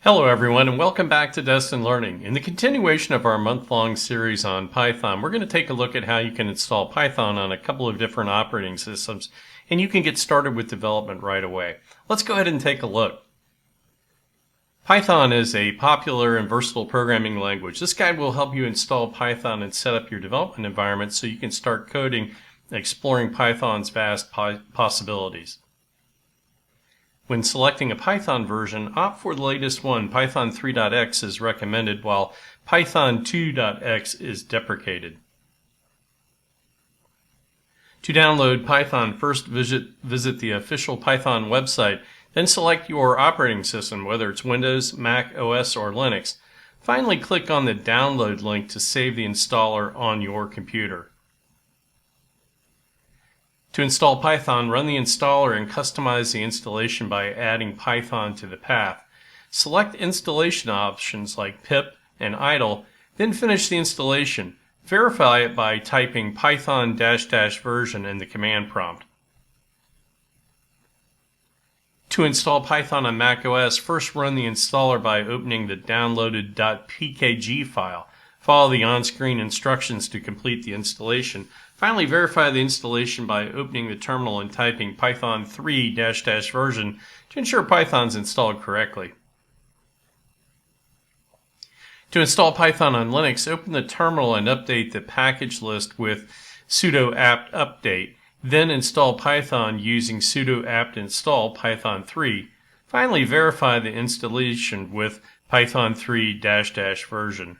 Hello everyone and welcome back to Destin Learning. In the continuation of our month-long series on Python, we're going to take a look at how you can install Python on a couple of different operating systems, and you can get started with development right away. Let's go ahead and take a look. Python is a popular and versatile programming language. This guide will help you install Python and set up your development environment so you can start coding and exploring Python's vast possibilities. When selecting a Python version, opt for the latest one. Python 3.x is recommended, while Python 2.x is deprecated. To download Python, first visit the official Python website, then select your operating system, whether it's Windows, Mac OS, or Linux. Finally, click on the download link to save the installer on your computer. To install Python, run the installer and customize the installation by adding Python to the path. Select installation options like pip and idle, then finish the installation. Verify it by typing python -- version in the command prompt. To install Python on Mac OS, first run the installer by opening the downloaded .pkg file. Follow the on-screen instructions to complete the installation. Finally, verify the installation by opening the terminal and typing python 3 -- version to ensure Python's installed correctly. To install Python on Linux, open the terminal and update the package list with sudo apt update. Then install Python using sudo apt install python 3. Finally, verify the installation with python 3 -- version.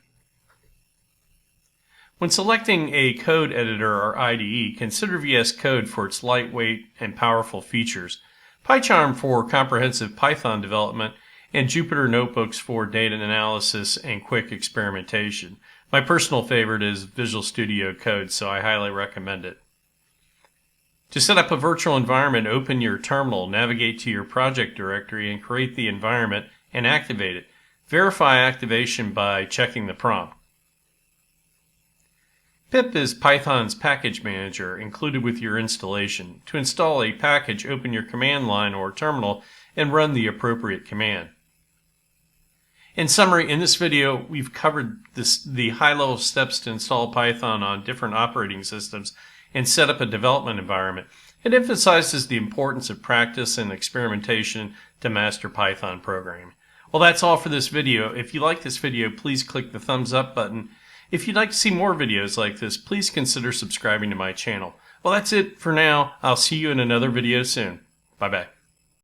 When selecting a code editor or IDE, consider VS Code for its lightweight and powerful features, PyCharm for comprehensive Python development, and Jupyter Notebooks for data analysis and quick experimentation. My personal favorite is Visual Studio Code, so I highly recommend it. To set up a virtual environment, open your terminal, navigate to your project directory, and create the environment and activate it. Verify activation by checking the prompt. Pip is Python's package manager included with your installation. To install a package, open your command line or terminal and run the appropriate command. In summary, in this video, we've covered the high-level steps to install Python on different operating systems and set up a development environment. It emphasizes the importance of practice and experimentation to master Python programming. Well, that's all for this video. If you like this video, please click the thumbs up button. If you'd like to see more videos like this, please consider subscribing to my channel. Well, that's it for now. I'll see you in another video soon. Bye-bye.